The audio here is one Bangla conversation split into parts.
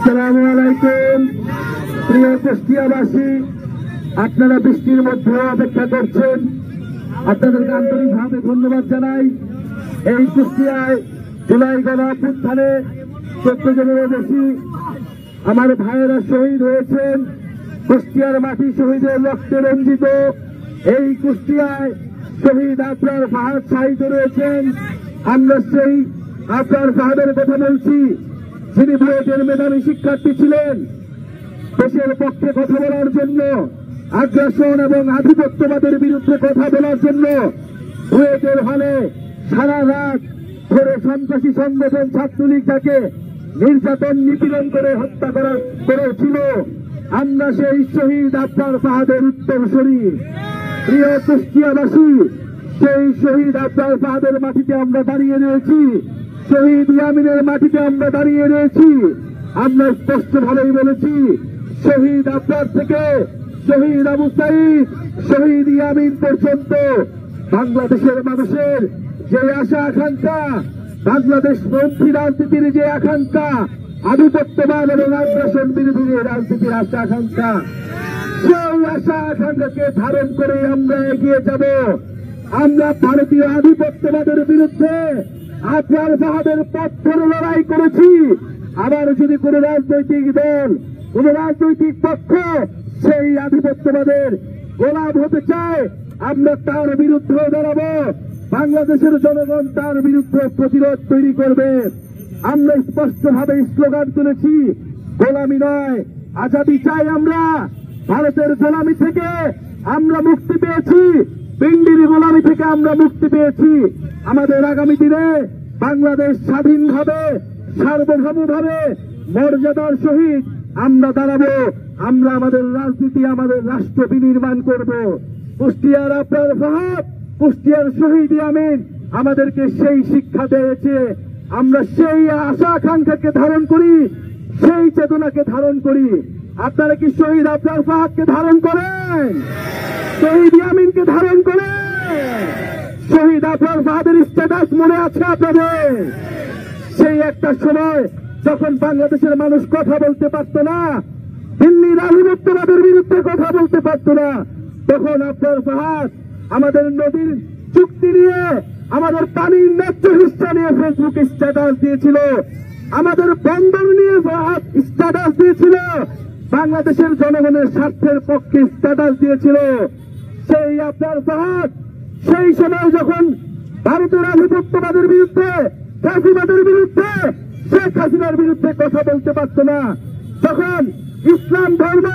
আসসালামু আলাইকুম। প্রিয় কুষ্টিয়াবাসী, আপনারা বৃষ্টির মধ্যে অপেক্ষা করছেন, আপনাদেরকে আন্তরিকভাবে ধন্যবাদ জানাই। এই কুষ্টিয়ায় জুলাই গণঅভ্যুত্থানে 14 জনেরও বেশি আমার ভাইয়েরা শহীদ হয়েছেন। কুষ্টিয়ার মাটি শহীদের রক্তে রঞ্জিত। এই কুষ্টিয়ায় শহীদ আবরার ফাহাদ শাহিদ রয়েছেন। আমরা সেই আবরার ফাহাদের কথা বলছি, যিনি বুয়েটের মেধাবী শিক্ষার্থী ছিলেন। দেশের পক্ষে কথা বলার জন্য, আগ্রাসন এবং আধিপত্যবাদের বিরুদ্ধে কথা বলার জন্য বুয়েটের হলে সারা রাত ধরে সন্ত্রাসী সংগঠন ছাত্রলীগ তাকে নির্যাতন নিপীড়ন করে হত্যা করেছিল। আমরা সেই শহীদ আবরার ফাহাদের উত্তরসূরি। প্রিয় কুষ্টিয়াবাসী, সেই শহীদ আবরার ফাহাদের মাটিতে আমরা দাঁড়িয়ে রয়েছি, শহীদ ইয়ামিনের মাটিতে আমরা দাঁড়িয়ে রয়েছি। আমরা স্পষ্টভাবেই বলেছি, শহীদ আবরার থেকে শহীদ আবু সাঈদ, শহীদ ইয়ামিন পর্যন্ত বাংলাদেশের মানুষের যে আশা আকাঙ্ক্ষা, বাংলাদেশ পন্থী রাজনীতির যে আকাঙ্ক্ষা, আধিপত্যবাদ এবং আগ্রাসন বিরোধী রাজনীতির আশা আকাঙ্ক্ষা, সেই আশা আকাঙ্ক্ষাকে ধারণ করে আমরা এগিয়ে যাব। আমরা ভারতীয় আধিপত্যবাদের বিরুদ্ধে আবরার ফাহাদের পথ ধরে লড়াই করেছি। আবার যদি কোন রাজনৈতিক দল, কোন রাজনৈতিক পক্ষ সেই আধিপত্যবাদের গোলাম হতে চায়, আমরা তার বিরুদ্ধে দাঁড়াবো। বাংলাদেশের জনগণ তার বিরুদ্ধে প্রতিরোধ তৈরি করবে। আমরা স্পষ্টভাবে স্লোগান তুলেছি, গোলামি নয় আজাদি চাই। আমরা ভারতের গোলামি থেকে আমরা মুক্তি পেয়েছি, পিন্ডির গোলামি থেকে আমরা মুক্তি পেয়েছি। আমাদের আগামী দিনে বাংলাদেশ স্বাধীনভাবে, সার্বভৌমভাবে, মর্যাদার সহিত আমরা দাঁড়াবো। আমরা আমাদের রাজনীতি, আমাদের রাষ্ট্র বিনির্মাণ করব। কুষ্টিয়ার আবরার ফাহাদ, কুষ্টিয়ার শহীদ ইয়ামিন আমাদেরকে সেই শিক্ষা দিয়েছে। আমরা সেই আশা আকাঙ্ক্ষাকে ধারণ করি, সেই চেতনাকে ধারণ করি। আপনারা কি শহীদ আবরার ফাহাদকে ধারণ করেন? শহীদ ইয়ামিনকে ধারণ করেন? শহীদ আবরার ফাহাদের স্ট্যাটাস মনে আছে আপনাদের? সেই একটা সময় যখন বাংলাদেশের মানুষ কথা বলতে পারত না, দিল্লির আধিপত্যবাদের বিরুদ্ধে কথা বলতে পারত না, তখন আবরার ফাহাদ আমাদের নদীর চুক্তি নিয়ে, আমাদের পানির ন্যায্য হিস্সা নিয়ে ফেসবুকে স্ট্যাটাস দিয়েছিল, আমাদের বন্দর নিয়ে ফাহাদ স্ট্যাটাস দিয়েছিল, বাংলাদেশের জনগণের স্বার্থের পক্ষে স্ট্যাটাস দিয়েছিল। সেই আবরার ফাহাদ সেই সময় যখন ভারতের আধিপত্যবাদের বিরুদ্ধে, ফ্যাসিবাদের বিরুদ্ধে, শেখ হাসিনার বিরুদ্ধে কথা বলতে পারত না, তখন ইসলাম ধর্ম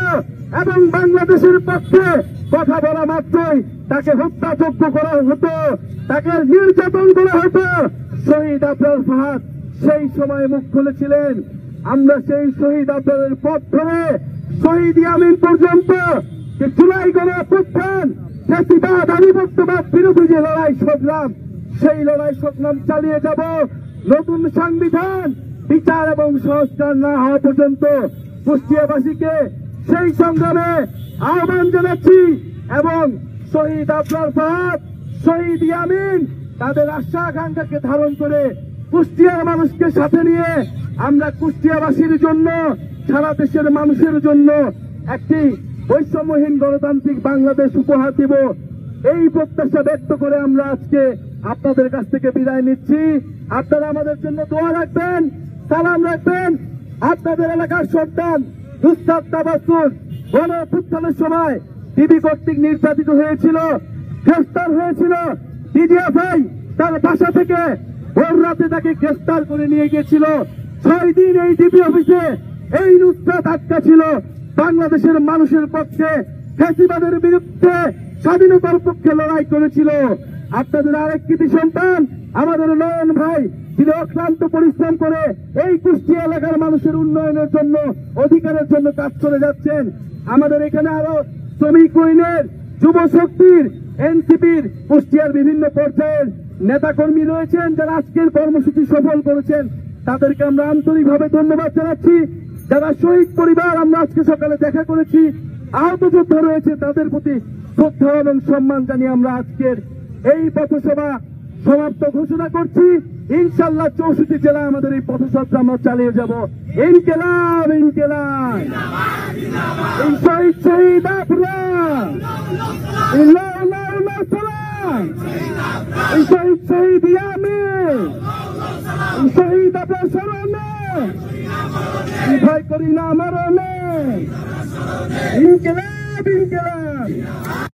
এবং বাংলাদেশের পক্ষে কথা বলা মাত্রই তাকে হত্যাযজ্ঞ করা হতো, তাকে নির্যাতন করা হতো। শহীদ আবরার ফাহাদ সেই সময় মুখ খুলেছিলেন। আমরা সেই শহীদ আবরারের পথ ধরে শহীদ ইয়ামিন পর্যন্ত যে জুলাই গণঅভ্যুত্থান, ফ্যাসিবাদ আধিপত্যবাদ বিরোধী যে লড়াই সংগ্রাম, সেই লড়াই সংগ্রাম চালিয়ে যাব। নতুন সংবিধান, বিচার এবং সংস্কার না হওয়া পর্যন্ত কুষ্টিয়াবাসীকে সেই সংগ্রামে আহ্বান জানাচ্ছি। এবং শহীদ আবরার ফাহাদ, শহীদ ইয়ামিন তাদের আশা আকাঙ্ক্ষাকে ধারণ করে কুষ্টিয়ার মানুষকে সাথে নিয়ে আমরা কুষ্টিয়াবাসীর জন্য, সারা দেশের মানুষের জন্য একটি বৈষম্যহীন গণতান্ত্রিক বাংলাদেশ উপহার দিব। এই প্রত্যাশা ব্যক্ত করে আমরা আজকে আপনাদের কাছ থেকে বিদায় নিচ্ছি। আপনারা আমাদের জন্য দোয়া রাখবেন, সালাম রাখবেন। আপনাদের এলাকার সন্তান নুসরাত তাবাসসুম গণঅভ্যুত্থানের সময় ডিবি কর্তৃক নির্যাতিত হয়েছিল, গ্রেফতার হয়েছিল। ডিজিএফআই তার বাসা থেকে ভোর রাতে তাকে গ্রেফতার করে নিয়ে গিয়েছিল। 6 দিন এই ডিবি অফিসে এই নুসরাত আটকা ছিল। বাংলাদেশের মানুষের পক্ষে, ফ্যাসিবাদের বিরুদ্ধে, স্বাধীনতার পক্ষে লড়াই করেছিল। আপনাদের আরেক কৃতি সন্তান আমাদের নয়ন ভাই, যিনি অক্লান্ত পরিশ্রম করে এই কুষ্টিয়া এলাকার মানুষের উন্নয়নের জন্য, অধিকারের জন্য কাজ করে যাচ্ছেন। আমাদের এখানে আরো শ্রমিক ইউনিয়নের, যুব শক্তির, এনসিপির কুষ্টিয়ার বিভিন্ন পর্যায়ের নেতাকর্মী রয়েছেন, যারা আজকের কর্মসূচি সফল করেছেন। তাদেরকে আমরা আন্তরিকভাবে ধন্যবাদ জানাচ্ছি। যারা শহীদ পরিবার আমরা আজকে সকালে দেখা করেছি, আহত যোদ্ধা রয়েছে, তাদের প্রতি শ্রদ্ধা এবং সম্মান জানিয়ে আমরা আজকের এই পথসভা সমাপ্ত ঘোষণা করছি। ইনশাল্লাহ 64 জেলায় আমাদের এই পথযাত্রা আমরা চালিয়ে যাব। ইনকিলাব ইনকিলাব, এই শহীদ শহীদ আফরান, ইল্লাহ ইল্লাহ সালাম, এই শহীদ শহীদ ইয়ামিন, এই শহীদ আপনার স্মরণে ভয় করি না মরণে। ইনকিলাব ইনকিলাব।